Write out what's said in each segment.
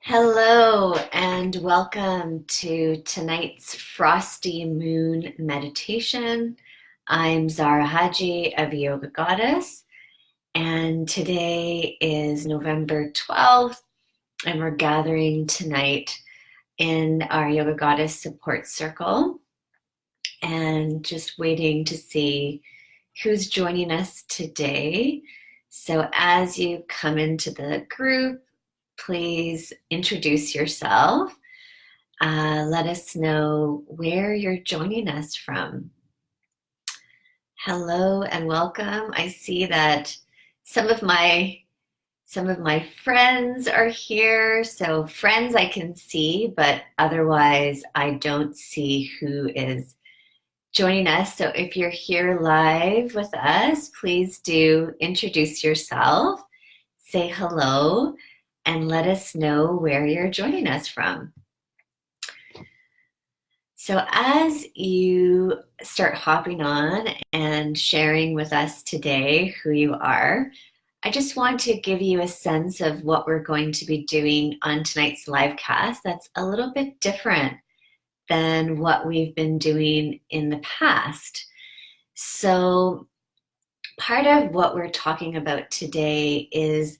Hello and welcome to tonight's Frosty Moon meditation. I'm Zara Haji of Yoga Goddess, and today is November 12th, and we're gathering tonight in our Yoga Goddess support circle and just waiting to see who's joining us today. So as you come into the group, please introduce yourself. Let us know where you're joining us from. Hello and welcome. I see that some of my friends are here. So friends I can see, but otherwise I don't see who is joining us. So if you're here live with us, please do introduce yourself, say hello, and let us know where you're joining us from. So as you start hopping on and sharing with us today who you are, I just want to give you a sense of what we're going to be doing on tonight's live cast that's a little bit different than what we've been doing in the past. So part of what we're talking about today is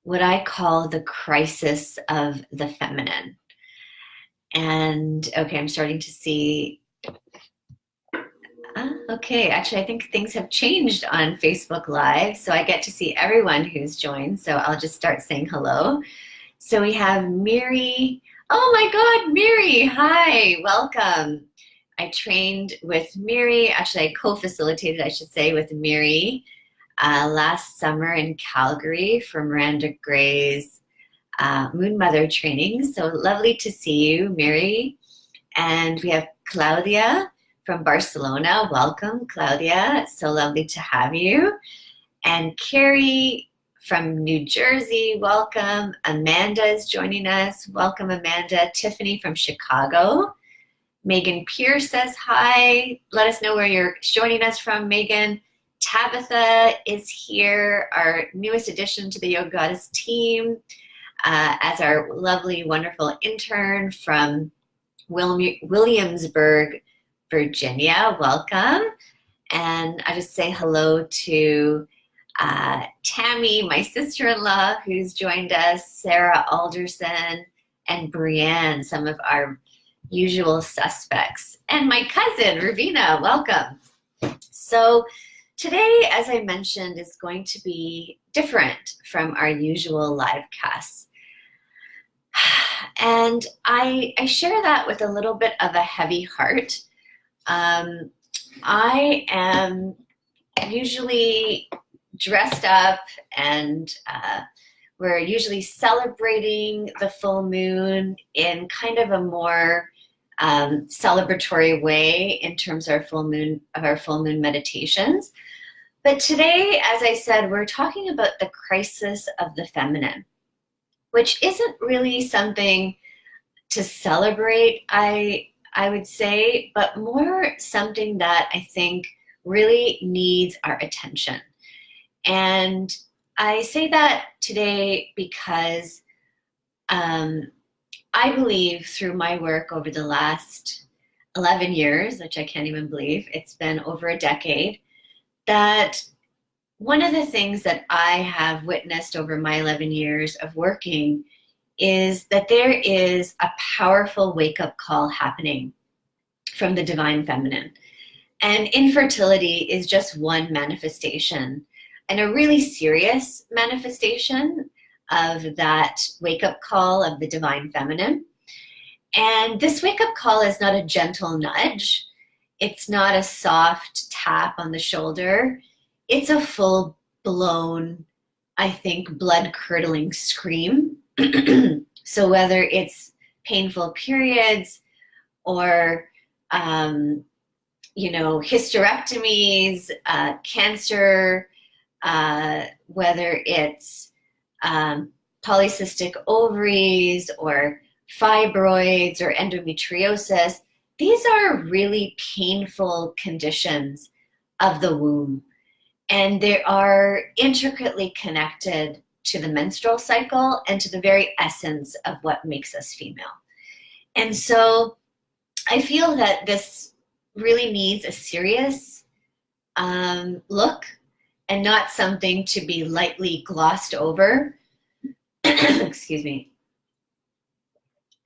what I call the crisis of the feminine. And okay, I'm starting to see, okay, actually I think things have changed on Facebook Live, so I get to see everyone who's joined, so I'll just start saying hello. So we have Miri. Oh my God, Miri, hi, welcome. I trained with Miri, actually I co-facilitated, I should say, with Miri last summer in Calgary for Miranda Gray's Moon Mother training. So lovely to see you, Miri. And we have Claudia from Barcelona. Welcome, Claudia. So lovely to have you. And Carrie from New Jersey. Welcome. Amanda is joining us. Welcome, Amanda. Tiffany from Chicago. Megan Pierce says hi. Let us know where you're joining us from, Megan. Tabitha is here, our newest addition to the Yoga Goddess team, as our lovely, wonderful intern from Williamsburg, Virginia. Welcome. And I just say hello to Tammy, my sister-in-law, who's joined us, Sarah Alderson, and Brienne, some of our usual suspects. And my cousin, Ravina, welcome. So today, as I mentioned, is going to be different from our usual live casts. And I share that with a little bit of a heavy heart. I am usually dressed up and we're usually celebrating the full moon in kind of a more celebratory way in terms of our full moon meditations. But today, as I said, we're talking about the crisis of the feminine, which isn't really something to celebrate, I would say, but more something that I think really needs our attention. And I say that today because I believe through my work over the last 11 years, which I can't even believe, it's been over a decade, that one of the things that I have witnessed over my 11 years of working is that there is a powerful wake-up call happening from the divine feminine. And infertility is just one manifestation, and a really serious manifestation of that wake-up call of the divine feminine. And this wake-up call is not a gentle nudge. It's not a soft tap on the shoulder. It's a full-blown, I think, blood-curdling scream. So whether it's painful periods or, hysterectomies, cancer, whether it's polycystic ovaries or fibroids or endometriosis, these are really painful conditions of the womb. And they are intricately connected to the menstrual cycle and to the very essence of what makes us female. And so I feel that this really needs a serious look and not something to be lightly glossed over. Excuse me.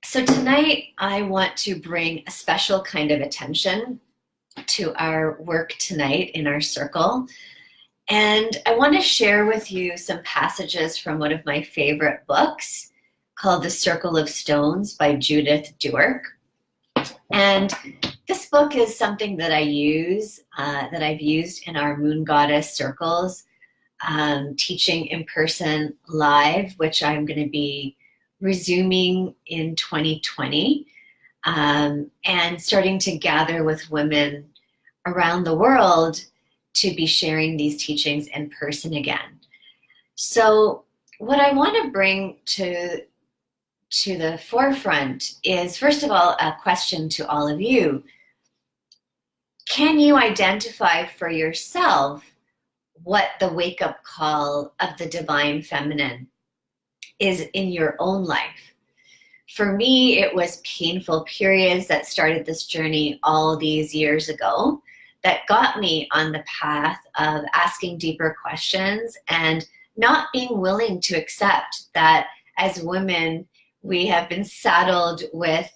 So tonight I want to bring a special kind of attention to our work tonight in our circle. And I want to share with you some passages from one of my favorite books called The Circle of Stones by Judith Duerk. And this book is something that I use, that I've used in our Moon Goddess circles, teaching in person live, which I'm going to be resuming in 2020, and starting to gather with women around the world to be sharing these teachings in person again. So what I want to bring to the forefront is, first of all, a question to all of you. Can you identify for yourself what the wake-up call of the divine feminine is in your own life? For me, it was painful periods that started this journey all these years ago that got me on the path of asking deeper questions and not being willing to accept that as women, we have been saddled with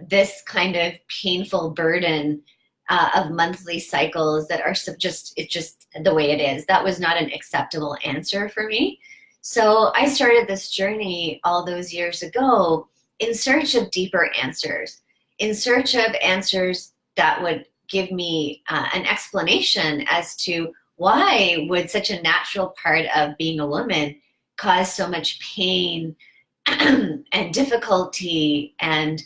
this kind of painful burden of monthly cycles that are just the way it is. That was not an acceptable answer for me. So I started this journey all those years ago in search of deeper answers, in search of answers that would give me an explanation as to why would such a natural part of being a woman cause so much pain and difficulty and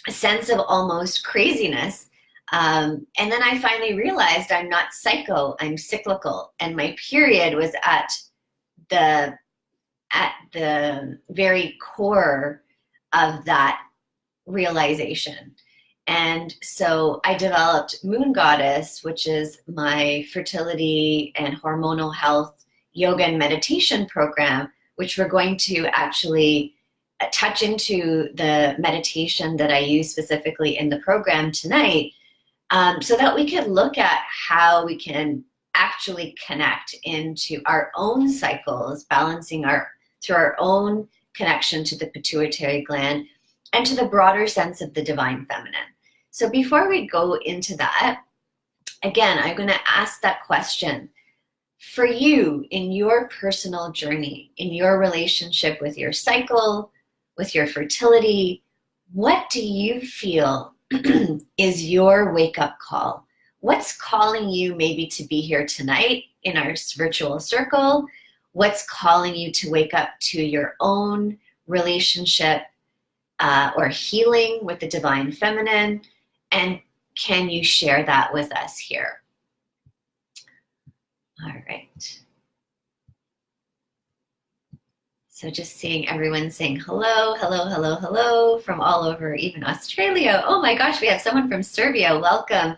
a sense of almost craziness. And then I finally realized I'm not psycho, I'm cyclical. And my period was at the very core of that realization. And so I developed Moon Goddess, which is my fertility and hormonal health yoga and meditation program, which we're going to actually touch into the meditation that I use specifically in the program tonight, so that we could look at how we can actually connect into our own cycles, balancing through our own connection to the pituitary gland and to the broader sense of the divine feminine. So before we go into that, again, I'm going to ask that question. For you, in your personal journey, in your relationship with your cycle, with your fertility, what do you feel is your wake-up call? What's calling you maybe to be here tonight in our virtual circle? What's calling you to wake up to your own relationship or healing with the divine feminine? And can you share that with us here? All right. So just seeing everyone saying hello, hello, hello, hello from all over, even Australia. Oh my gosh, we have someone from Serbia. Welcome,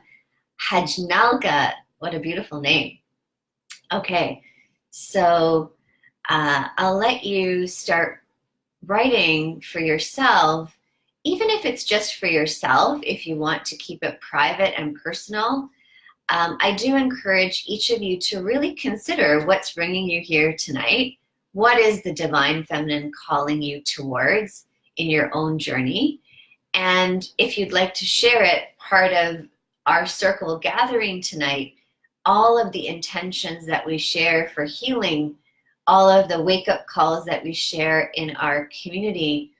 Hajnalka. What a beautiful name. Okay, so I'll let you start writing for yourself, even if it's just for yourself, if you want to keep it private and personal. I do encourage each of you to really consider what's bringing you here tonight. What is the divine feminine calling you towards in your own journey? And if you'd like to share it, part of our circle gathering tonight, all of the intentions that we share for healing, all of the wake-up calls that we share in our community,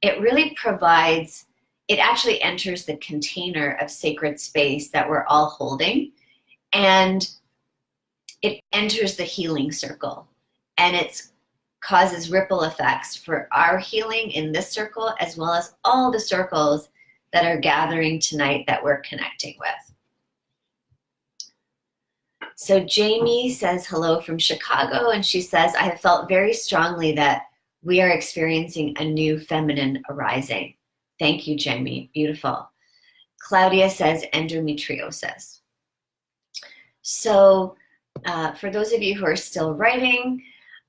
it really provides, it actually enters the container of sacred space that we're all holding, and it enters the healing circle, and it causes ripple effects for our healing in this circle, as well as all the circles that are gathering tonight that we're connecting with. So Jamie says hello from Chicago, and she says, I have felt very strongly that we are experiencing a new feminine arising. Thank you, Jamie. Beautiful. Claudia says endometriosis. So For those of you who are still writing,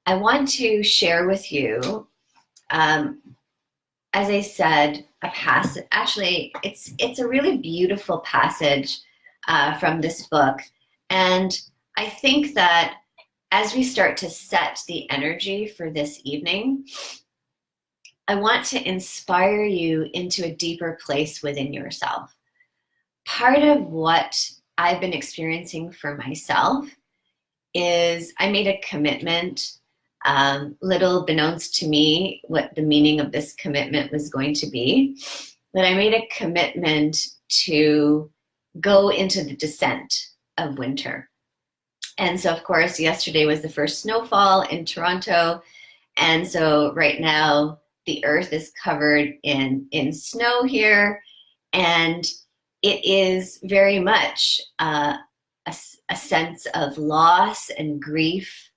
I want to share with you, as I said, a passage. Actually, it's a really beautiful passage from this book. And I think that as we start to set the energy for this evening, I want to inspire you into a deeper place within yourself. Part of what I've been experiencing for myself is I made a commitment, little beknownst to me what the meaning of this commitment was going to be, but I made a commitment to go into the descent of winter. And so, of course, yesterday was the first snowfall in Toronto. And so right now the earth is covered in snow here. And it is very much a sense of loss and grief,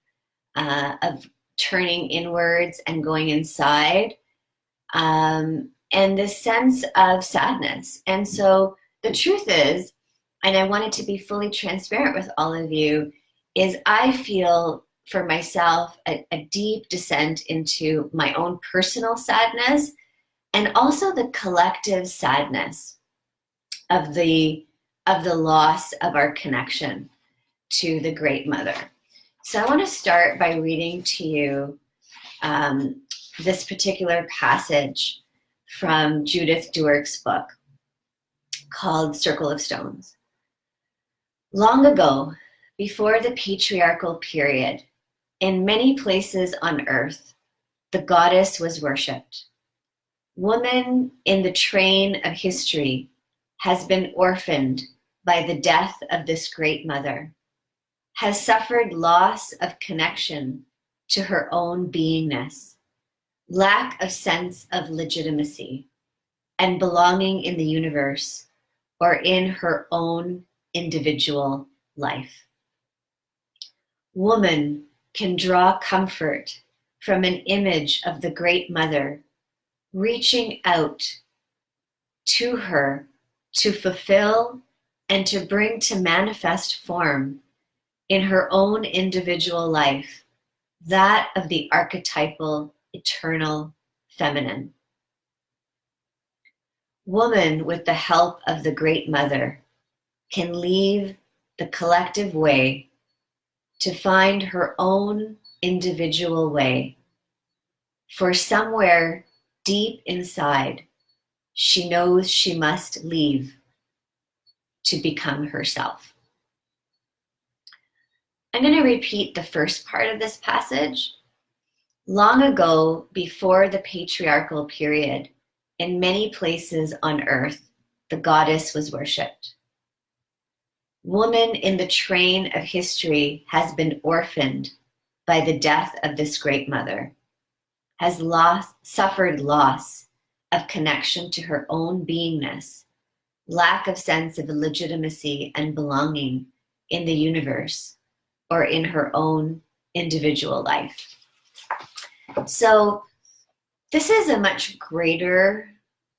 of turning inwards and going inside, and this sense of sadness. And so the truth is, and I wanted to be fully transparent with all of you, is I feel for myself a deep descent into my own personal sadness, and also the collective sadness of the loss of our connection to the Great Mother. So I want to start by reading to you this particular passage from Judith Duerk's book called Circle of Stones. Long ago, before the patriarchal period, in many places on earth, the goddess was worshipped. Woman in the train of history has been orphaned by the death of this great mother, has suffered loss of connection to her own beingness, lack of sense of legitimacy and belonging in the universe or in her own individual life. Woman can draw comfort from an image of the Great Mother, reaching out to her to fulfill and to bring to manifest form in her own individual life, that of the archetypal, eternal feminine. Woman, with the help of the Great Mother, can leave the collective way to find her own individual way. For somewhere deep inside, she knows she must leave to become herself. I'm going to repeat the first part of this passage. Long ago, before the patriarchal period, in many places on earth, the goddess was worshipped. Woman in the train of history has been orphaned by the death of this great mother, has suffered loss of connection to her own beingness, lack of sense of legitimacy and belonging in the universe or in her own individual life. So this is a much greater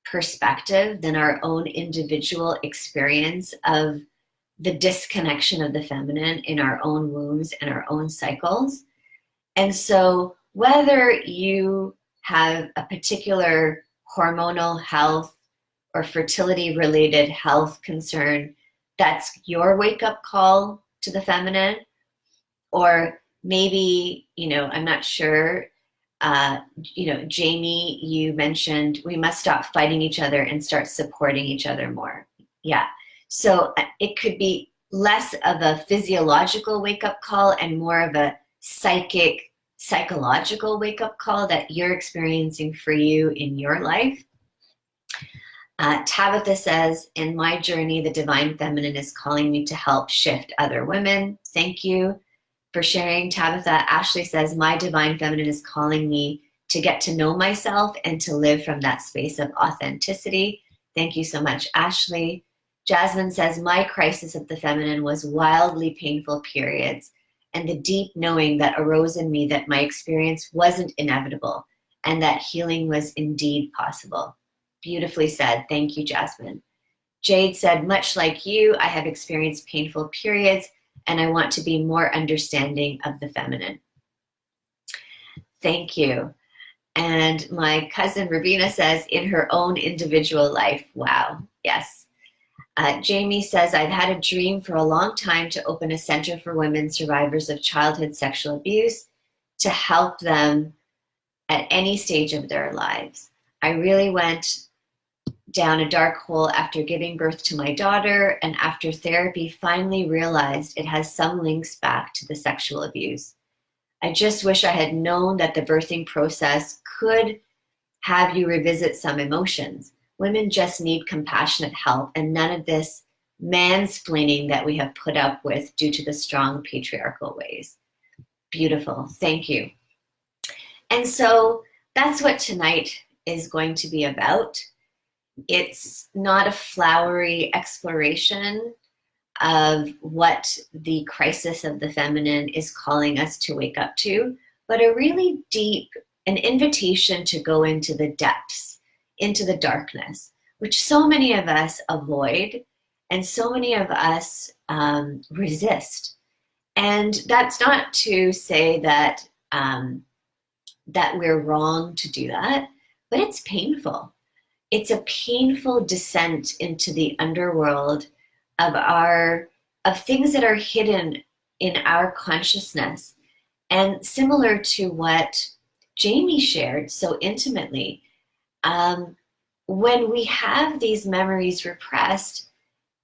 perspective than our own individual experience of the disconnection of the feminine in our own wombs and our own cycles. And so whether you have a particular hormonal health or fertility related health concern, that's your wake-up call to the feminine, or maybe, I'm not sure, Jamie, you mentioned we must stop fighting each other and start supporting each other more. Yeah. So it could be less of a physiological wake-up call and more of a psychological wake-up call that you're experiencing for you in your life. Tabitha says, in my journey, the divine feminine is calling me to help shift other women. Thank you for sharing, Tabitha. Ashley says, my divine feminine is calling me to get to know myself and to live from that space of authenticity. Thank you so much, Ashley. Jasmine says, my crisis of the feminine was wildly painful periods and the deep knowing that arose in me that my experience wasn't inevitable and that healing was indeed possible. Beautifully said. Thank you, Jasmine. Jade said, much like you, I have experienced painful periods and I want to be more understanding of the feminine. Thank you. And my cousin Ravina says, in her own individual life. Wow. Yes. Jamie says, I've had a dream for a long time to open a center for women survivors of childhood sexual abuse to help them at any stage of their lives. I really went down a dark hole after giving birth to my daughter, and after therapy finally realized it has some links back to the sexual abuse. I just wish I had known that the birthing process could have you revisit some emotions. Women just need compassionate help and none of this mansplaining that we have put up with due to the strong patriarchal ways. Beautiful. Thank you. And so that's what tonight is going to be about. It's not a flowery exploration of what the crisis of the feminine is calling us to wake up to, but a really deep, an invitation to go into the depths, into the darkness, which so many of us avoid and so many of us resist. And that's not to say that that we're wrong to do that, but it's painful. It's a painful descent into the underworld of things that are hidden in our consciousness. And similar to what Jamie shared so intimately, when we have these memories repressed,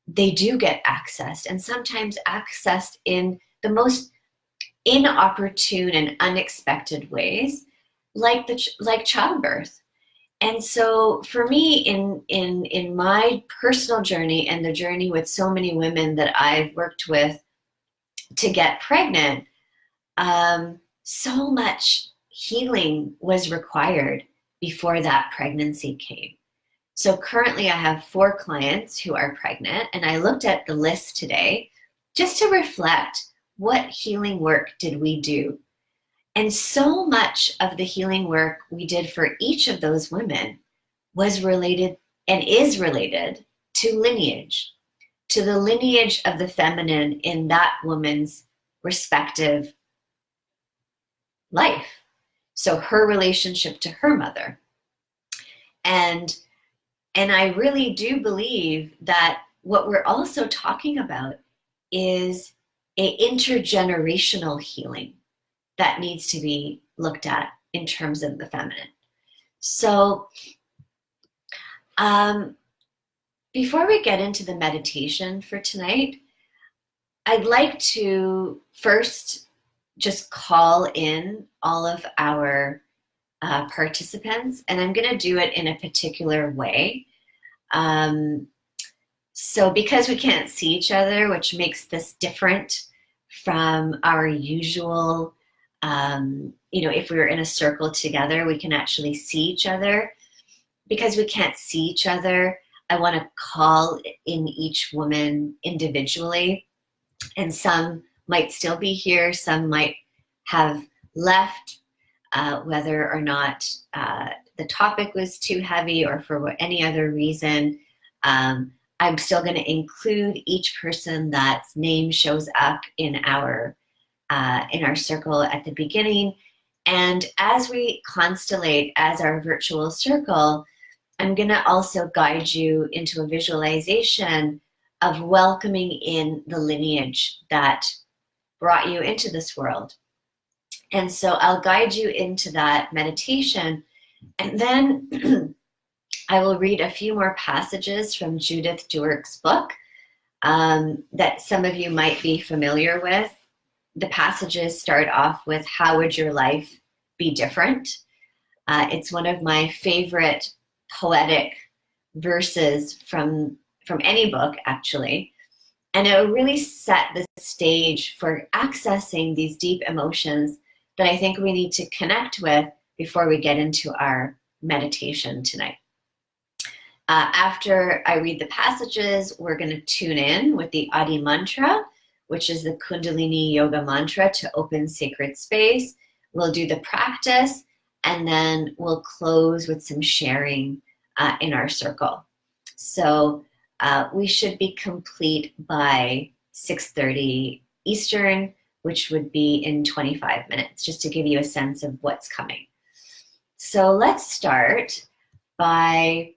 they do get accessed, and sometimes accessed in the most inopportune and unexpected ways, like childbirth. And so for me, in my personal journey and the journey with so many women that I've worked with to get pregnant, so much healing was required before that pregnancy came. So currently I have 4 clients who are pregnant, and I looked at the list today just to reflect, what healing work did we do? And so much of the healing work we did for each of those women was related and is related to lineage, to the lineage of the feminine in that woman's respective life. So her relationship to her mother. And I really do believe that what we're also talking about is an intergenerational healing that needs to be looked at in terms of the feminine. So before we get into the meditation for tonight, I'd like to first just call in all of our participants, and I'm going to do it in a particular way. So because we can't see each other, which makes this different from our usual, if we were in a circle together, we can actually see each other. Because we can't see each other, I want to call in each woman individually. And some might still be here, some might have left, whether or not the topic was too heavy or for any other reason. I'm still going to include each person that's name shows up in our circle at the beginning. And as we constellate as our virtual circle, I'm going to also guide you into a visualization of welcoming in the lineage that brought you into this world. And so I'll guide you into that meditation, and then I will read a few more passages from Judith Duerk's book that some of you might be familiar with. The passages start off with, how would your life be different? It's one of my favorite poetic verses from any book, actually. And it will really set the stage for accessing these deep emotions that I think we need to connect with before we get into our meditation tonight. After I read the passages, we're going to tune in with the Adi Mantra, which is the Kundalini Yoga mantra to open sacred space. We'll do the practice, and then we'll close with some sharing in our circle. So we should be complete by 6:30 Eastern, which would be in 25 minutes, just to give you a sense of what's coming. So let's start by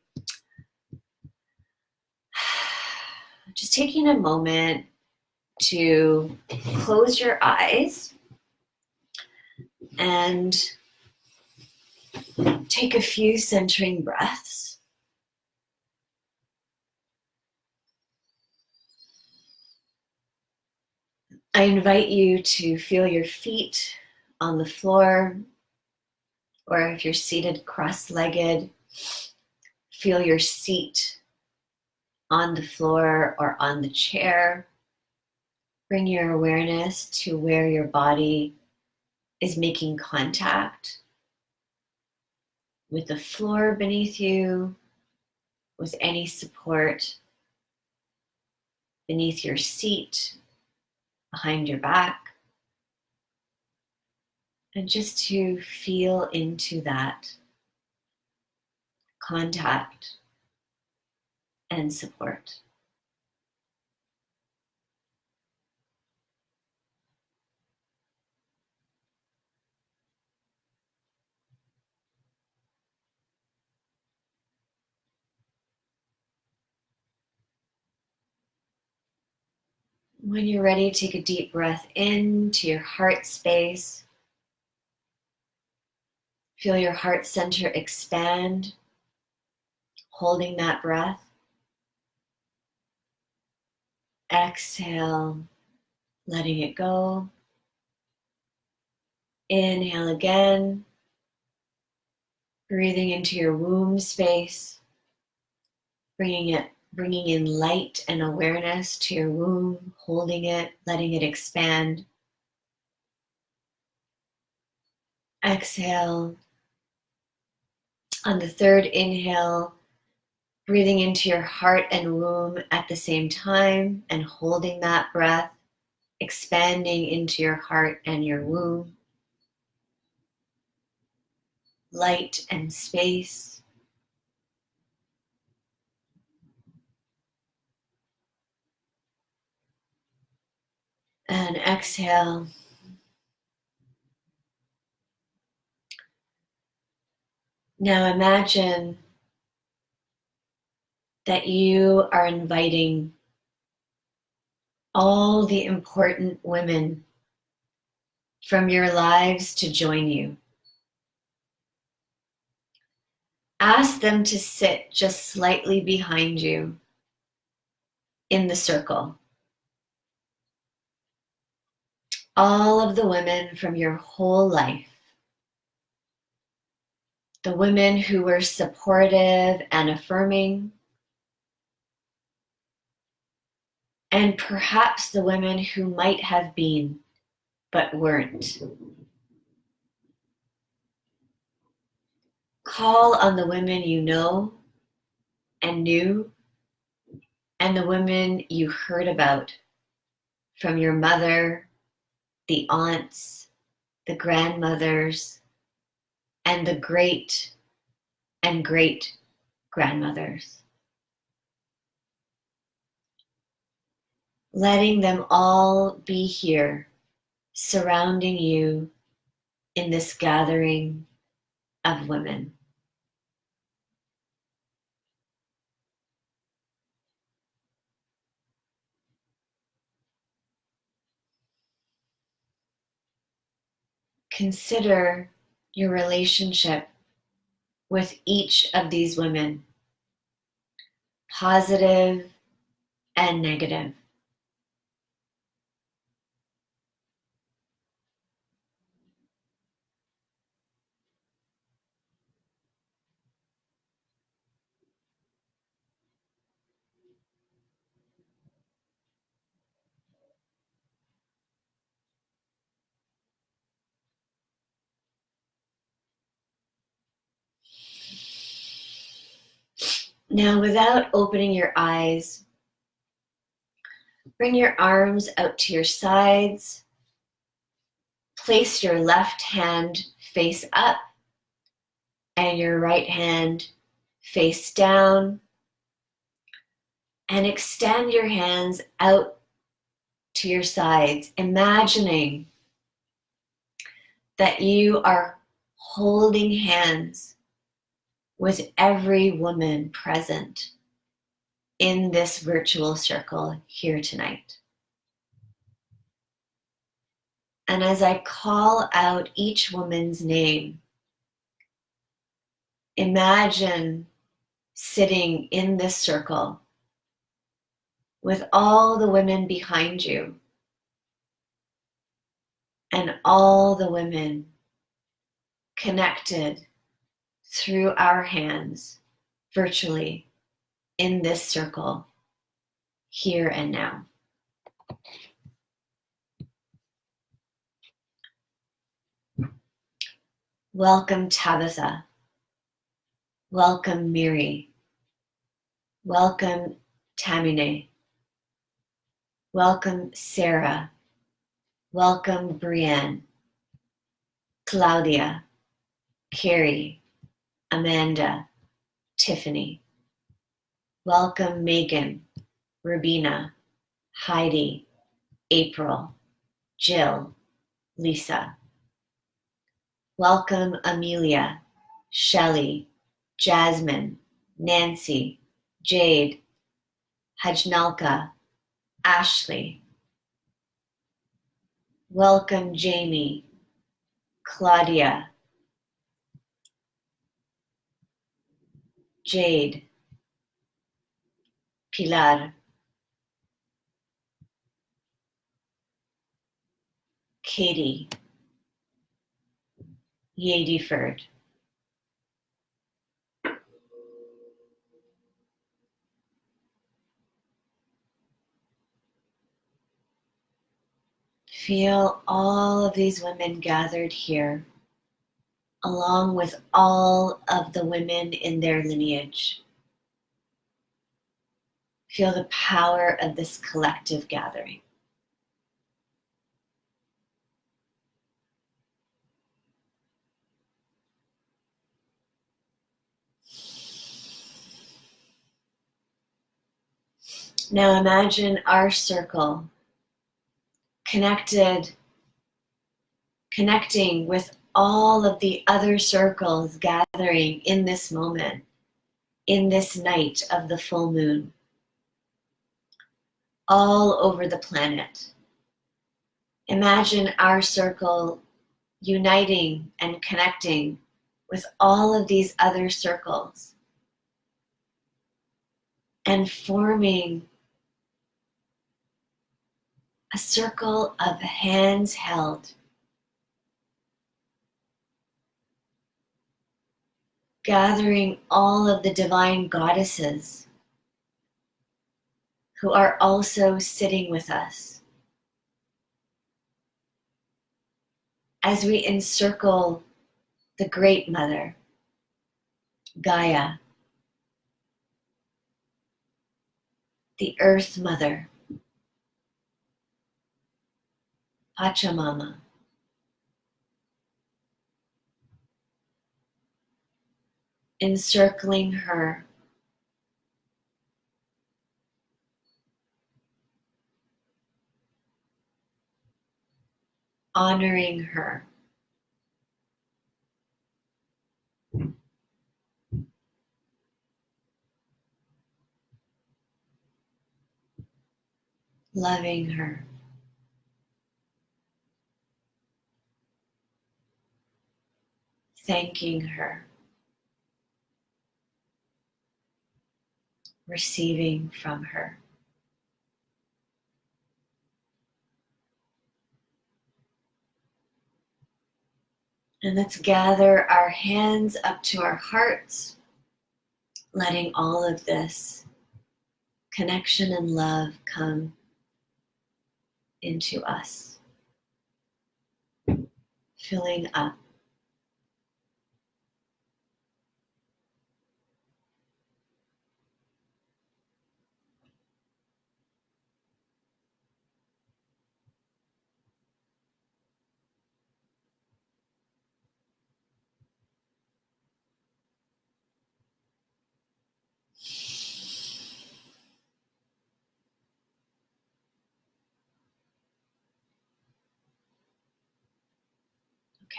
just taking a moment to close your eyes and take a few centering breaths. I invite you to feel your feet on the floor, or if you're seated cross-legged, feel your seat on the floor or on the chair. Bring your awareness to where your body is making contact with the floor beneath you, with any support beneath your seat, behind your back, and just to feel into that contact and support. When you're ready, take a deep breath into your heart space. Feel your heart center expand, holding that breath. Exhale, letting it go. Inhale again, breathing into your womb space, bringing in light and awareness to your womb, holding it, letting it expand. Exhale. On the third inhale, breathing into your heart and womb at the same time and holding that breath, expanding into your heart and your womb. Light and space. And exhale. Now imagine that you are inviting all the important women from your lives to join you. Ask them to sit just slightly behind you in the circle. All of the women from your whole life. The women who were supportive and affirming, and perhaps the women who might have been but weren't. Call on the women you know and knew, and the women you heard about from your mother, the aunts, the grandmothers, and the great and great grandmothers. Letting them all be here, surrounding you in this gathering of women. Consider your relationship with each of these women, positive and negative. Now, without opening your eyes, bring your arms out to your sides. Place your left hand face up and your right hand face down. And extend your hands out to your sides, imagining that you are holding hands with every woman present in this virtual circle here tonight. And as I call out each woman's name, imagine sitting in this circle with all the women behind you and all the women connected through our hands virtually in this circle here and now. Welcome Tabitha. Welcome Miri. Welcome Tamine. Welcome Sarah. Welcome Brienne. Claudia. Carrie. Amanda. Tiffany. Welcome Megan. Rubina. Heidi. April. Jill. Lisa. Welcome Amelia. Shelley. Jasmine. Nancy. Jade. Hajnalka. Ashley. Welcome Jamie. Claudia. Jade. Pilar. Katie. Yadiford. Feel all of these women gathered here, along with all of the women in their lineage. Feel the power of this collective gathering. Now imagine our circle connecting with all of the other circles gathering in this moment, in this night of the full moon, all over the planet. Imagine our circle uniting and connecting with all of these other circles and forming a circle of hands held, gathering all of the divine goddesses who are also sitting with us as we encircle the Great Mother, Gaia, the Earth Mother, Pachamama, encircling her, honoring her, loving her, thanking her, receiving from her. And let's gather our hands up to our hearts, letting all of this connection and love come into us, filling up.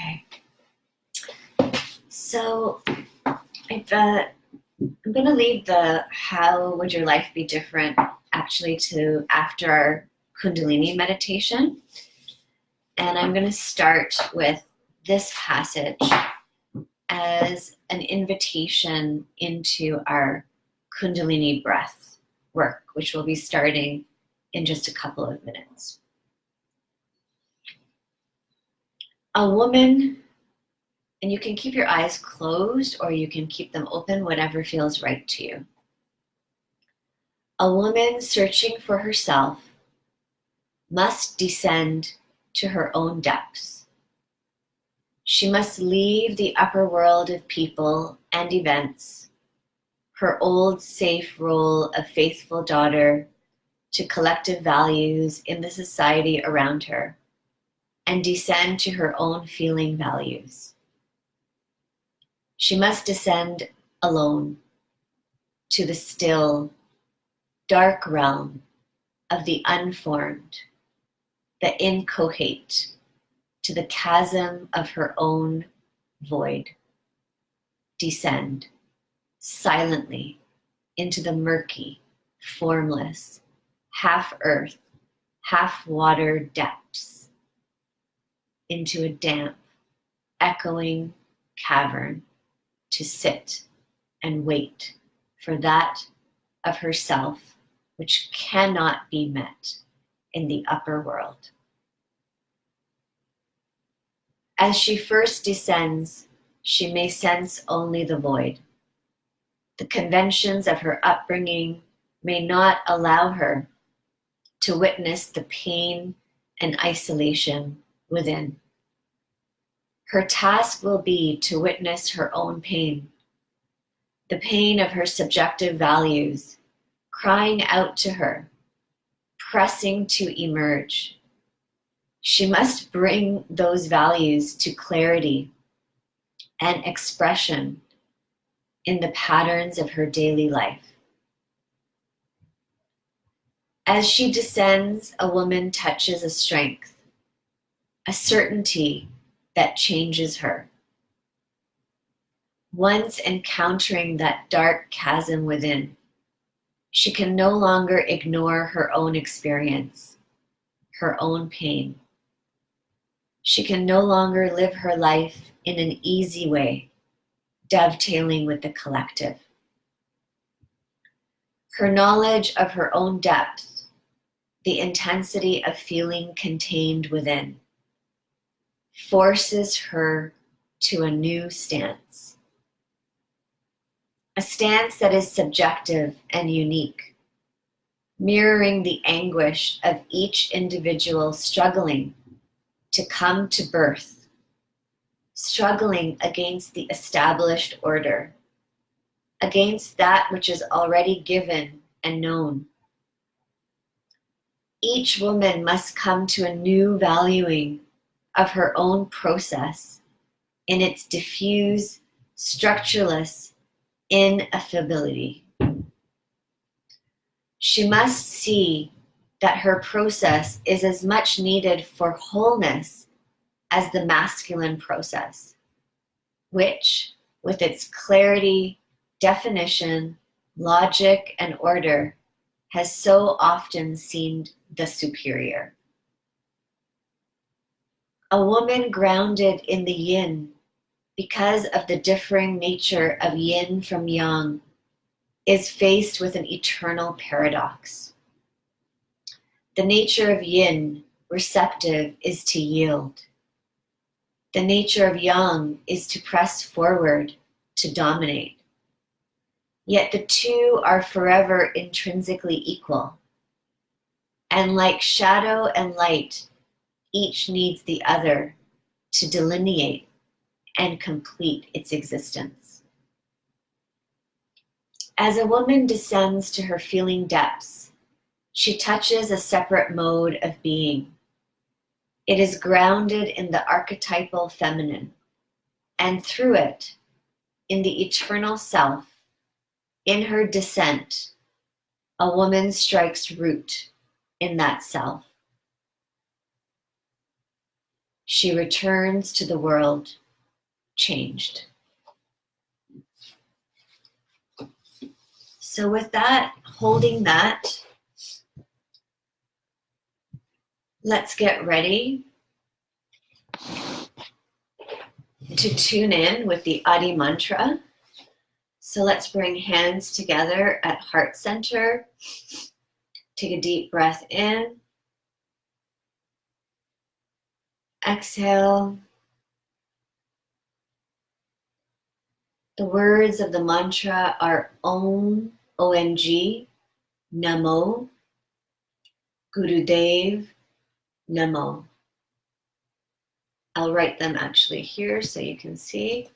Okay. So I'm going to leave the how would your life be different actually to after our Kundalini meditation. And I'm going to start with this passage as an invitation into our Kundalini breath work, which will be starting in just a couple of minutes. A woman, and you can keep your eyes closed or you can keep them open, whatever feels right to you. A woman searching for herself must descend to her own depths. She must leave the upper world of people and events, her old safe role of faithful daughter to collective values in the society around her, and descend to her own feeling values. She must descend alone to the still, dark realm of the unformed, the inchoate, to the chasm of her own void. Descend silently into the murky, formless, half earth, half water depths, into a damp, echoing cavern to sit and wait for that of herself which cannot be met in the upper world. As she first descends, she may sense only the void. The conventions of her upbringing may not allow her to witness the pain and isolation within. Her task will be to witness her own pain, the pain of her subjective values, crying out to her, pressing to emerge. She must bring those values to clarity and expression in the patterns of her daily life. As she descends, a woman touches a strength, a certainty that changes her. Once encountering that dark chasm within, she can no longer ignore her own experience, her own pain. She can no longer live her life in an easy way, dovetailing with the collective. Her knowledge of her own depth, the intensity of feeling contained within, forces her to a new stance. A stance that is subjective and unique, mirroring the anguish of each individual struggling to come to birth, struggling against the established order, against that which is already given and known. Each woman must come to a new valuing of her own process in its diffuse, structureless ineffability. She must see that her process is as much needed for wholeness as the masculine process, which, with its clarity, definition, logic, and order, has so often seemed the superior. A woman grounded in the yin, because of the differing nature of yin from yang, is faced with an eternal paradox. The nature of yin, receptive, is to yield. The nature of yang is to press forward, to dominate. Yet the two are forever intrinsically equal. And like shadow and light, each needs the other to delineate and complete its existence. As a woman descends to her feeling depths, she touches a separate mode of being. It is grounded in the archetypal feminine, and through it, in the eternal self, in her descent, a woman strikes root in that self. she returns to the world changed. So with that, holding that, let's get ready to tune in with the Adi mantra. So let's bring hands together at heart center. Take a deep breath in. Exhale. The words of the mantra are Om, O-N-G, Namo, Gurudev, Namo. I'll write them actually here so you can see.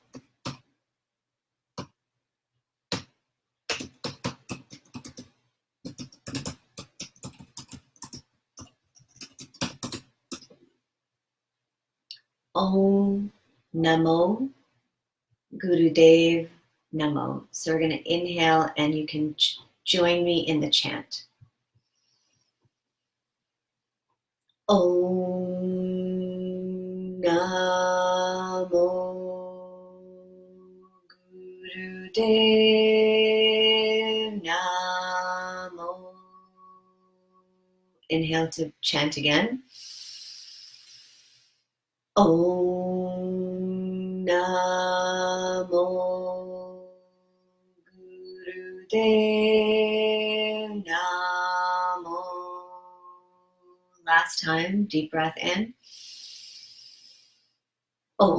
Om, Namo, Gurudev, Namo. So we're going to inhale and you can join me in the chant. Om Namo Gurudev Namo. Inhale to chant again. Om Namo Gurudev Namo. Last time, deep breath in. Om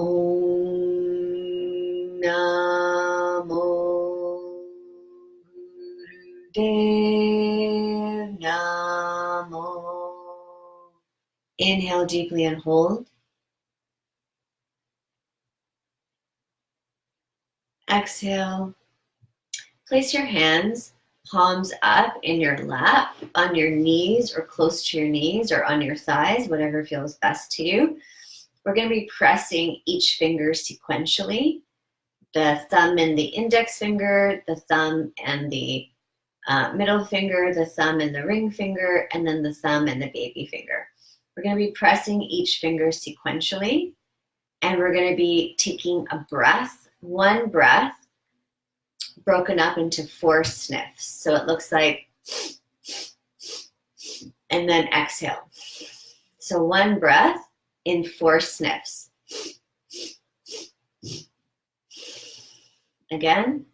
Namo Gurudev Namo. Inhale deeply and hold. Exhale. Place your hands, palms up in your lap, on your knees or close to your knees or on your thighs, whatever feels best to you. We're going to be pressing each finger sequentially. The thumb and the index finger, the thumb and the middle finger, the thumb and the ring finger, and then the thumb and the baby finger. We're going to be pressing each finger sequentially, and we're going to be taking a breath, one breath, broken up into 4 sniffs. So it looks like, and then exhale. So one breath in 4 sniffs. Again.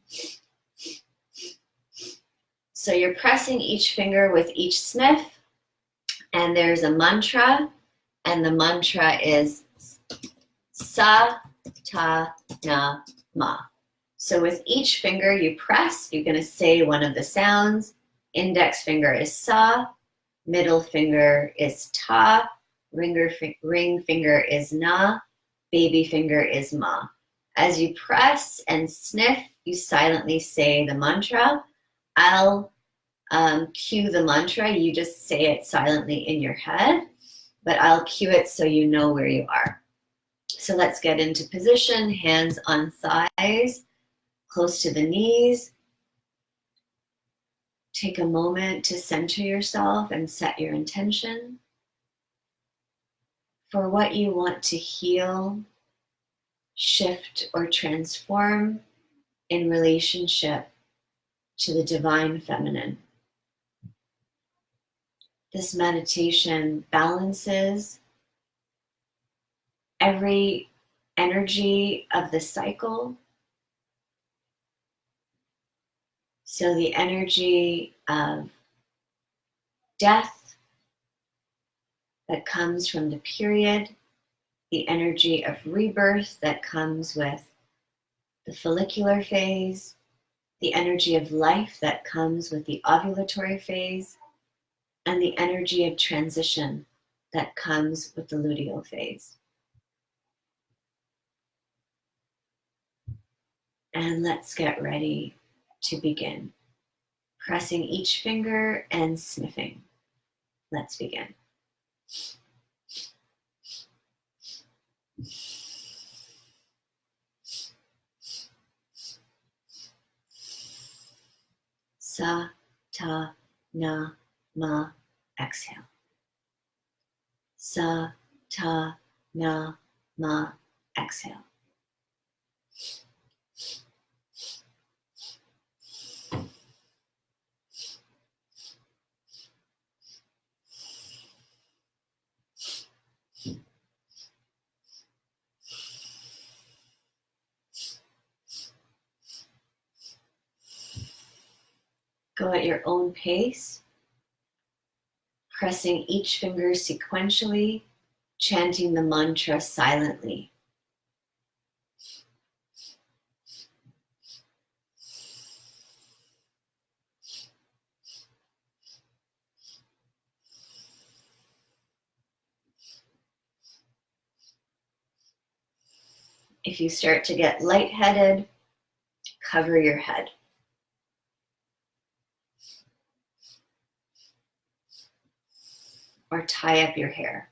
So you're pressing each finger with each sniff, and there's a mantra, and the mantra is Sa, Ta, Na, Ma. So with each finger you press, you're going to say one of the sounds. Index finger is Sa, middle finger is Ta, ring finger is Na, baby finger is Ma. As you press and sniff, you silently say the mantra. I'll cue the mantra. You just say it silently in your head, but I'll cue it so you know where you are. So let's get into position, hands on thighs, close to the knees. Take a moment to center yourself and set your intention for what you want to heal, shift, or transform in relationship to the divine feminine. This meditation balances every energy of the cycle. So the energy of death that comes from the period, the energy of rebirth that comes with the follicular phase, the energy of life that comes with the ovulatory phase, and the energy of transition that comes with the luteal phase. And let's get ready to begin. Pressing each finger and sniffing. Let's begin. Sa, ta, na, ma, exhale. Sa, ta, Na, ma, exhale. Go at your own pace, pressing each finger sequentially, chanting the mantra silently. If you start to get lightheaded, cover your head. Or tie up your hair.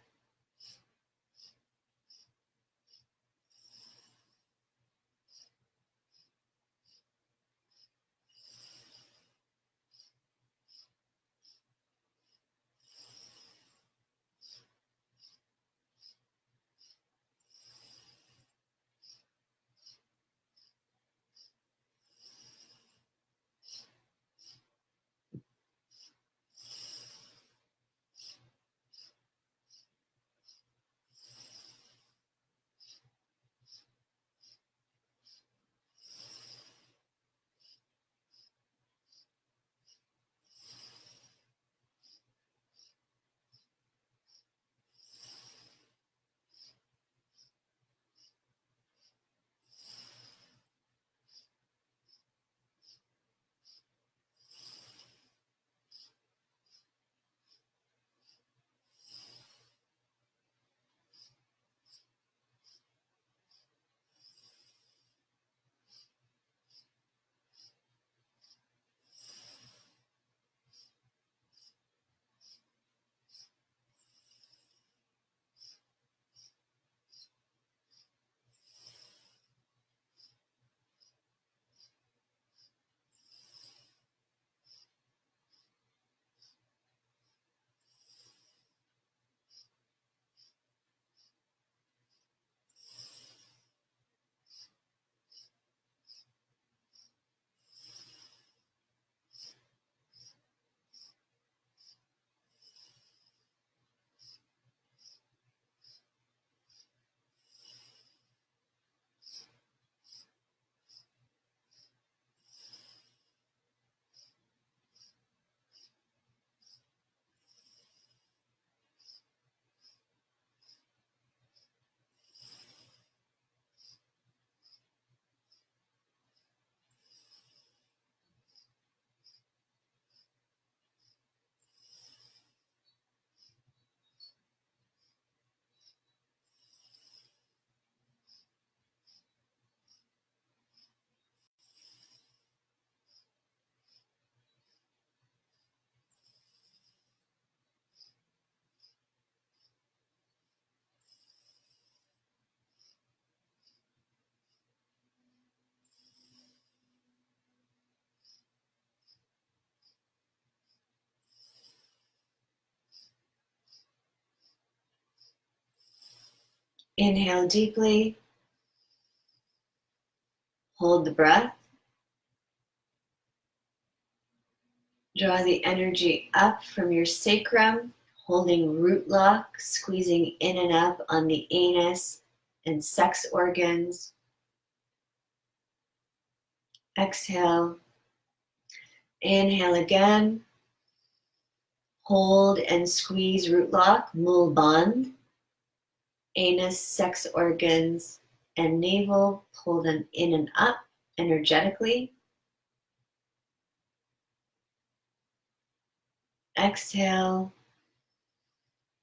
Inhale deeply. Hold the breath. Draw the energy up from your sacrum, holding root lock, squeezing in and up on the anus and sex organs. Exhale. Inhale again. Hold and squeeze root lock, mul bandh, anus, sex organs, and navel. Pull them in and up energetically. Exhale.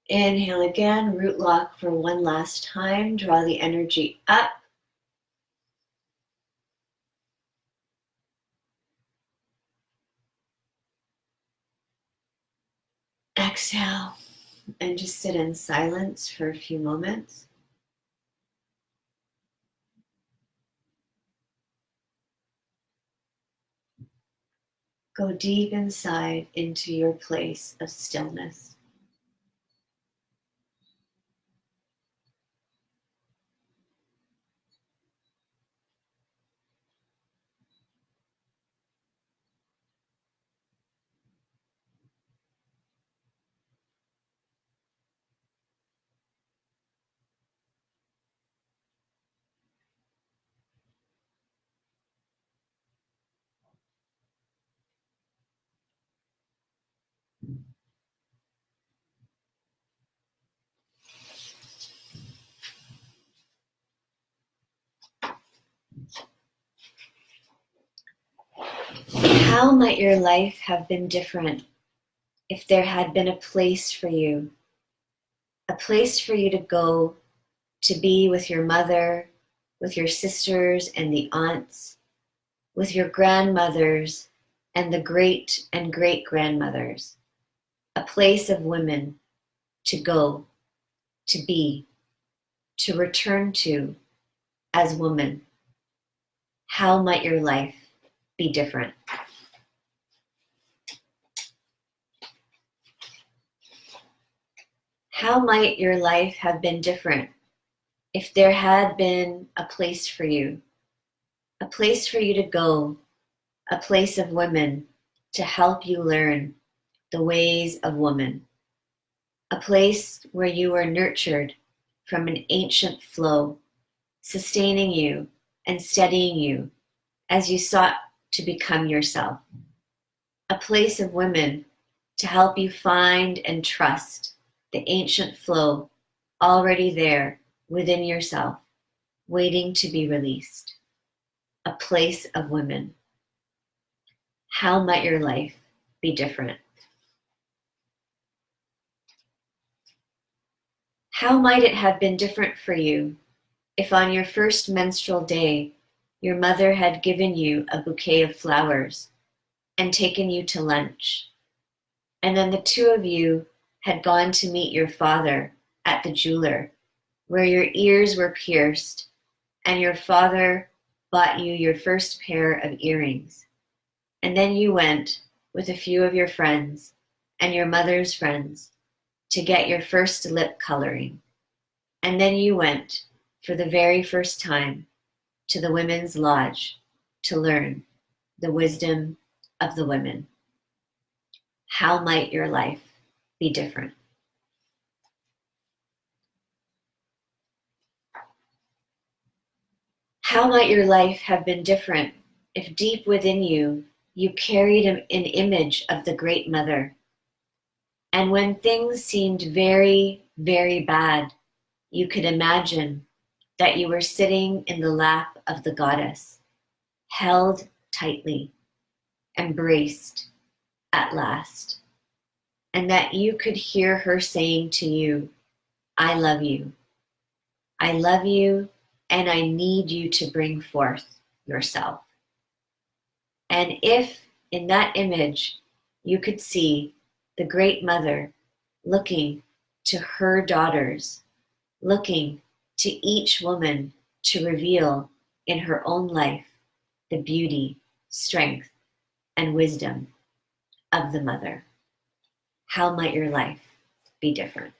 Inhale again, root lock for one last time. Draw the energy up. Exhale, and just sit in silence for a few moments. Go deep inside into your place of stillness. How might your life have been different if there had been a place for you to go to be with your mother, with your sisters and the aunts, with your grandmothers and the great and great grandmothers, a place of women to go, to be, to return to as woman? How might your life be different? How might your life have been different if there had been a place for you to go, a place of women to help you learn the ways of woman, a place where you were nurtured from an ancient flow, sustaining you and steadying you as you sought to become yourself, a place of women to help you find and trust the ancient flow already there within yourself, waiting to be released, a place of women. How might your life be different? How might it have been different for you if on your first menstrual day your mother had given you a bouquet of flowers and taken you to lunch, and then the two of you had gone to meet your father at the jeweler, where your ears were pierced, and your father bought you your first pair of earrings, and then you went with a few of your friends and your mother's friends to get your first lip coloring, and then you went for the very first time to the women's lodge to learn the wisdom of the women. How might your life be different? How might your life have been different if deep within you you carried an image of the Great Mother, and when things seemed very, very bad, you could imagine that you were sitting in the lap of the goddess, held tightly, embraced at last, and that you could hear her saying to you, I love you. I love you, and I need you to bring forth yourself. And if in that image you could see the Great Mother looking to her daughters, looking to each woman to reveal in her own life the beauty, strength, and wisdom of the mother, how might your life be different?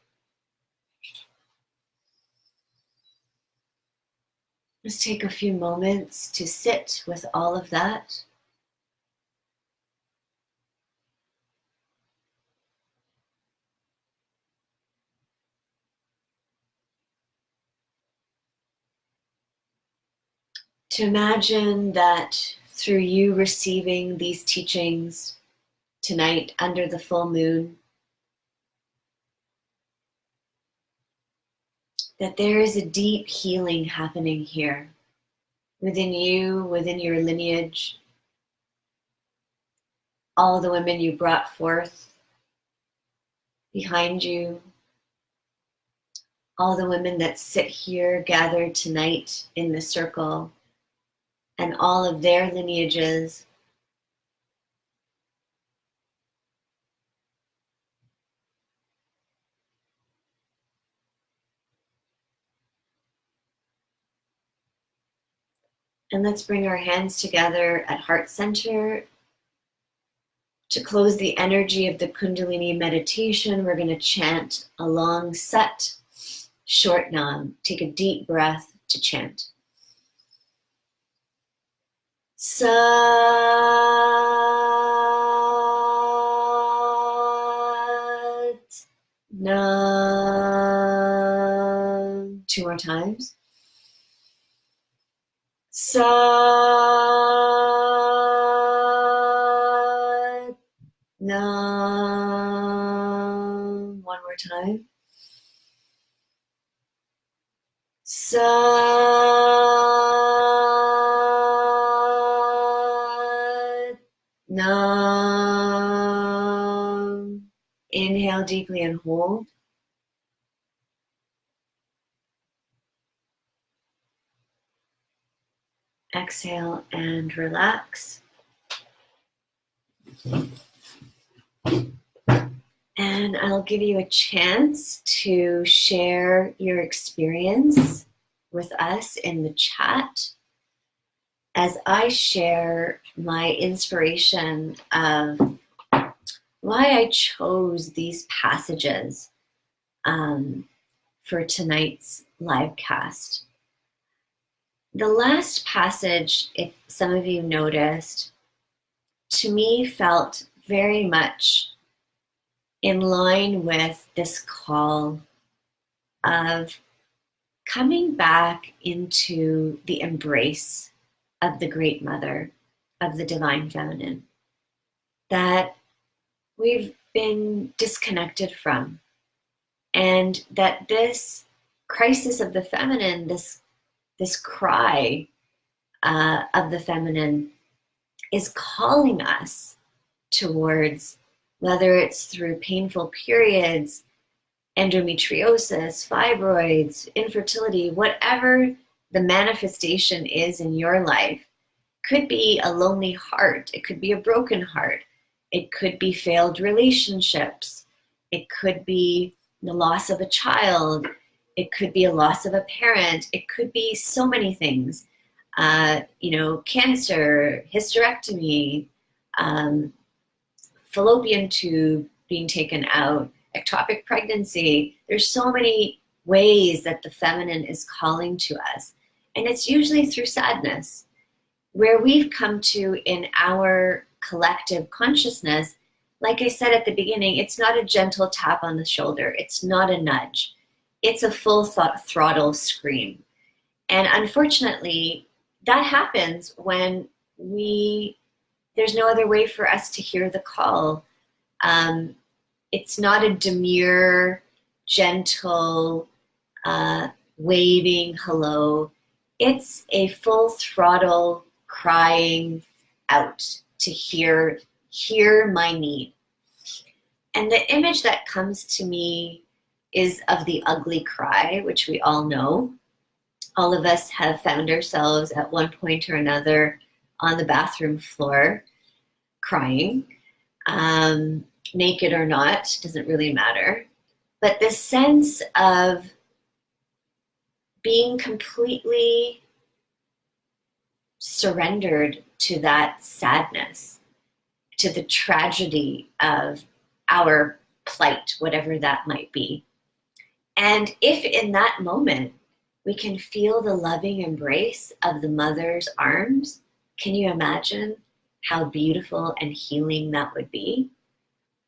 Let's take a few moments to sit with all of that. To imagine that through you receiving these teachings tonight under the full moon, that there is a deep healing happening here within you, within your lineage, all the women you brought forth behind you, all the women that sit here gathered tonight in the circle, and all of their lineages. And let's bring our hands together at heart center. To close the energy of the Kundalini meditation, we're going to chant a long Sat, short Nam. Take a deep breath to chant. Sat Nam. Two more times. Sat Nam. One more time. Sat Nam. Inhale deeply and hold. Exhale and relax. And I'll give you a chance to share your experience with us in the chat as I share my inspiration of why I chose these passages for tonight's live cast. The last passage, if some of you noticed, to me felt very much in line with this call of coming back into the embrace of the Great Mother, of the Divine Feminine, that we've been disconnected from. And that this crisis of the feminine, this cry of the feminine is calling us towards, whether it's through painful periods, endometriosis, fibroids, infertility, whatever the manifestation is in your life. Could be a lonely heart, it could be a broken heart, it could be failed relationships, it could be the loss of a child, it could be a loss of a parent, it could be so many things. Cancer, hysterectomy, fallopian tube being taken out, ectopic pregnancy. There's so many ways that the feminine is calling to us. And it's usually through sadness, where we've come to in our collective consciousness. Like I said at the beginning, it's not a gentle tap on the shoulder. It's not a nudge. It's a full throttle scream. And unfortunately, that happens when there's no other way for us to hear the call. It's not a demure, gentle, waving hello. It's a full throttle crying out to hear my need. And the image that comes to me is of the ugly cry, which we all know. All of us have found ourselves at one point or another on the bathroom floor crying, naked or not, doesn't really matter. But this sense of being completely surrendered to that sadness, to the tragedy of our plight, whatever that might be. And if in that moment we can feel the loving embrace of the mother's arms, can you imagine how beautiful and healing that would be?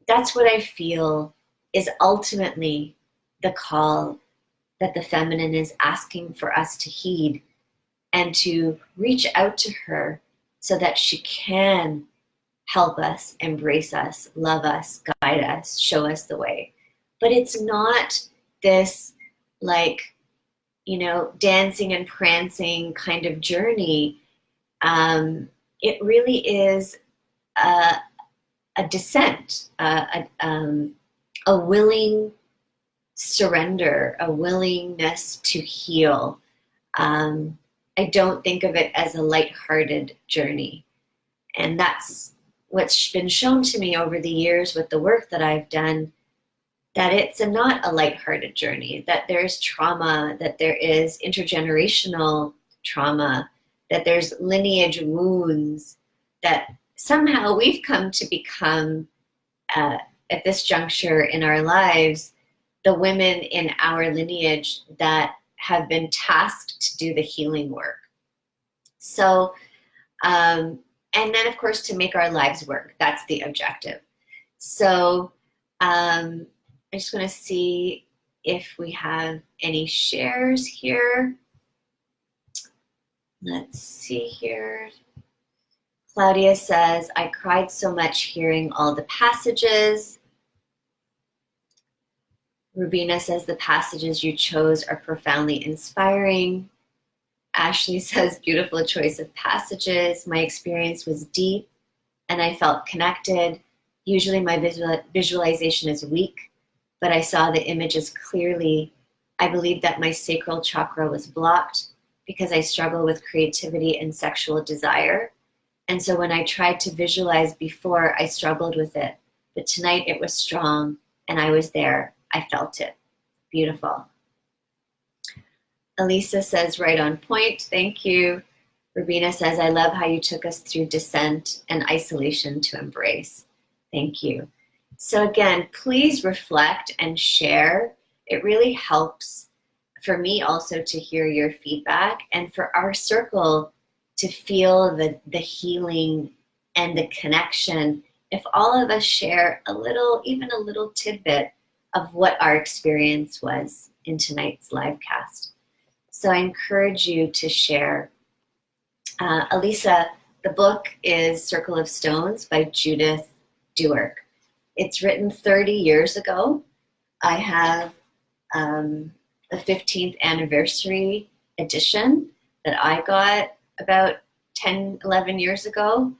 That's what I feel is ultimately the call that the feminine is asking for us to heed and to reach out to her so that she can help us, embrace us, love us, guide us, show us the way. But it's not this dancing and prancing kind of journey. It really is a descent, a willing surrender, a willingness to heal. I don't think of it as a lighthearted journey. And that's what's been shown to me over the years with the work that I've done, that it's not a lighthearted journey, that there's trauma, that there is intergenerational trauma, that there's lineage wounds, that somehow we've come to become, at this juncture in our lives, the women in our lineage that have been tasked to do the healing work. So, and then of course to make our lives work, that's the objective. So I just want to see if we have any shares here. Let's see here. Claudia says, I cried so much hearing all the passages. Rubina says, the passages you chose are profoundly inspiring. Ashley says, beautiful choice of passages. My experience was deep and I felt connected. Usually my visualization is weak, but I saw the images clearly. I believed that my sacral chakra was blocked because I struggle with creativity and sexual desire. And so when I tried to visualize before, I struggled with it. But tonight it was strong and I was there. I felt it. Beautiful. Elisa says, right on point. Thank you. Rubina says, I love how you took us through descent and isolation to embrace. Thank you. So again, please reflect and share. It really helps for me also to hear your feedback and for our circle to feel the healing and the connection. If all of us share a little, even a little tidbit of what our experience was in tonight's live cast. So I encourage you to share. Elisa, the book is Circle of Stones by Judith Duerk. It's written 30 years ago. I have the 15th anniversary edition that I got about 10, 11 years ago.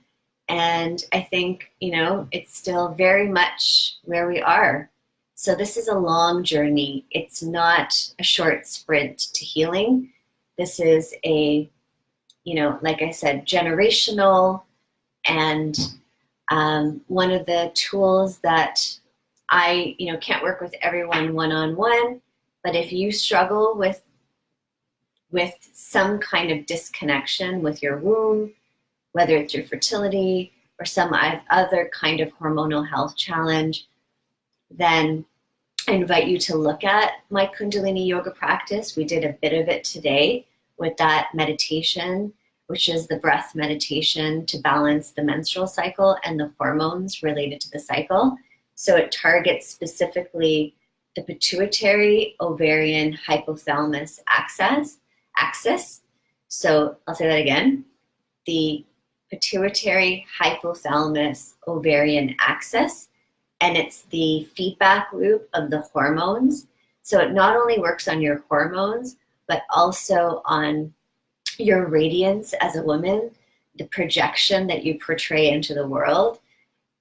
And I think, it's still very much where we are. So this is a long journey. It's not a short sprint to healing. This is a, like I said, generational, and one of the tools that I, can't work with everyone one-on-one, but if you struggle with some kind of disconnection with your womb, whether it's your fertility or some other kind of hormonal health challenge, then I invite you to look at my Kundalini yoga practice. We did a bit of it today with that meditation, which is the breath meditation to balance the menstrual cycle and the hormones related to the cycle. So it targets specifically the pituitary, ovarian, hypothalamus axis. So I'll say that again. The pituitary, hypothalamus, ovarian axis, and it's the feedback loop of the hormones. So it not only works on your hormones, but also on your radiance as a woman, the projection that you portray into the world,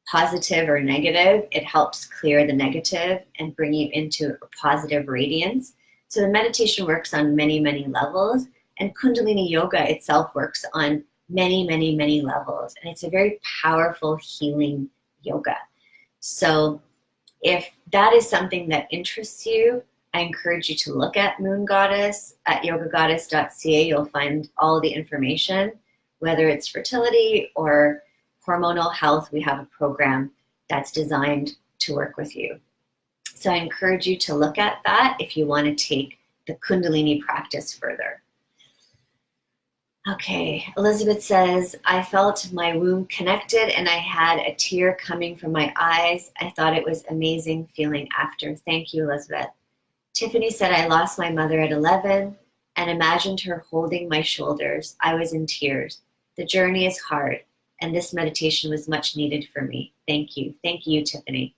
positive or negative. It helps clear the negative and bring you into a positive radiance. So the meditation works on many, many levels, and Kundalini yoga itself works on many, many, many levels. And it's a very powerful healing yoga. So if that is something that interests you, I encourage you to look at Moon Goddess at yogagoddess.ca. You'll find all the information, whether it's fertility or hormonal health. We have a program that's designed to work with you. So I encourage you to look at that if you want to take the Kundalini practice further. Okay, Elizabeth says, I felt my womb connected and I had a tear coming from my eyes. I thought it was amazing feeling after. Thank you, Elizabeth. Tiffany said, I lost my mother at 11 and imagined her holding my shoulders. I was in tears. The journey is hard, and this meditation was much needed for me. Thank you. Thank you, Tiffany.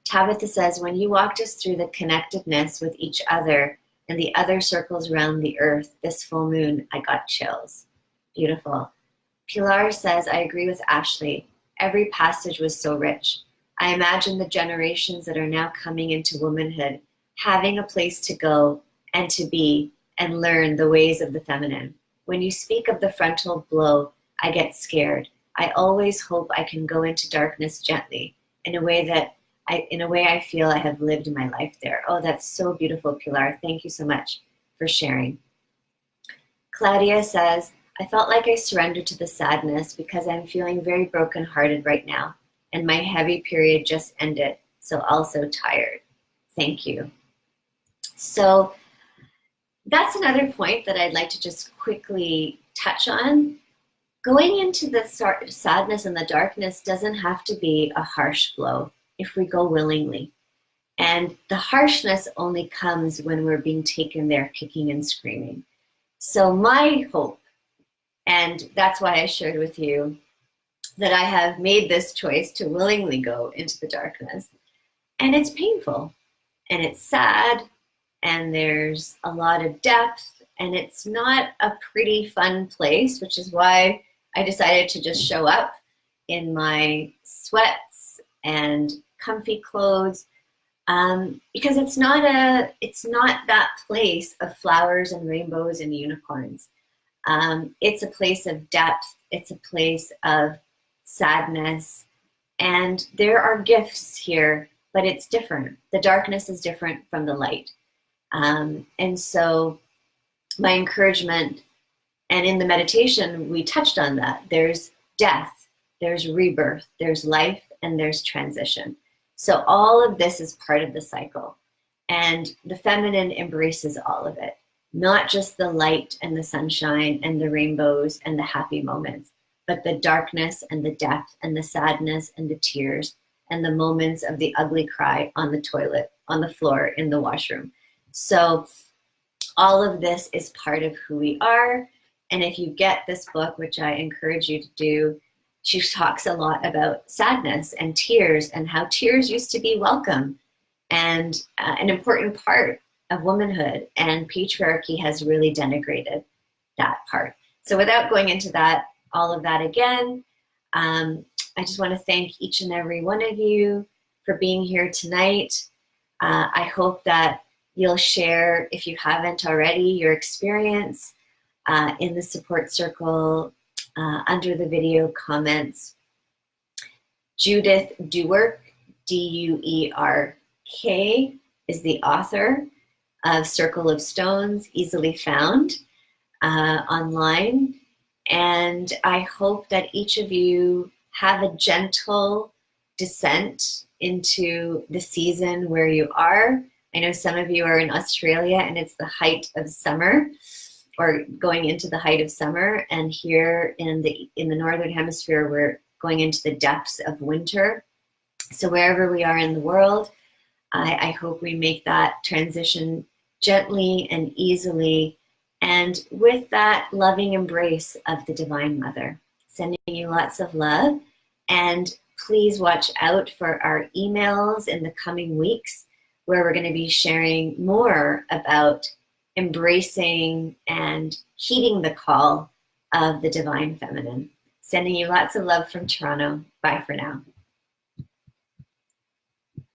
Tabitha says, when you walked us through the connectedness with each other and the other circles around the earth this full moon, I got chills. Beautiful. Pilar says, I agree with Ashley. Every passage was so rich. I imagine the generations that are now coming into womanhood having a place to go and to be and learn the ways of the feminine. When you speak of the frontal blow, I get scared. I always hope I can go into darkness gently in a way I feel I have lived my life there. Oh, that's so beautiful, Pilar. Thank you so much for sharing. Claudia says, I felt like I surrendered to the sadness because I'm feeling very brokenhearted right now, and my heavy period just ended, so also tired. Thank you. So that's another point that I'd like to just quickly touch on. Going into the sadness and the darkness doesn't have to be a harsh blow if we go willingly. And the harshness only comes when we're being taken there kicking and screaming. So my hope, and that's why I shared with you that I have made this choice to willingly go into the darkness. And it's painful, and it's sad, and there's a lot of depth, and it's not a pretty fun place, which is why I decided to just show up in my sweats and comfy clothes, because it's not that place of flowers and rainbows and unicorns. It's a place of depth. It's a place of sadness. And there are gifts here, but it's different. The darkness is different from the light. And so my encouragement, and in the meditation, we touched on that. There's death, there's rebirth, there's life, and there's transition. So all of this is part of the cycle. And the feminine embraces all of it, not just the light and the sunshine and the rainbows and the happy moments, but the darkness and the depth and the sadness and the tears and the moments of the ugly cry on the toilet, on the floor, in the washroom. So all of this is part of who we are. And if you get this book, which I encourage you to do, she talks a lot about sadness and tears and how tears used to be welcome and an important part of womanhood. And patriarchy has really denigrated that part. So without going into that, all of that again, I just want to thank each and every one of you for being here tonight. I hope that you'll share, if you haven't already, your experience in the support circle under the video comments. Judith Duerk, D-U-E-R-K, is the author of Circle of Stones, easily found online. And I hope that each of you have a gentle descent into the season where you are. I know some of you are in Australia and it's the height of summer, or going into the height of summer. And here in the Northern Hemisphere, we're going into the depths of winter. So wherever we are in the world, I hope we make that transition gently and easily, and with that loving embrace of the Divine Mother. Sending you lots of love, and please watch out for our emails in the coming weeks, where we're going to be sharing more about embracing and heeding the call of the Divine Feminine. Sending you lots of love from Toronto. Bye for now.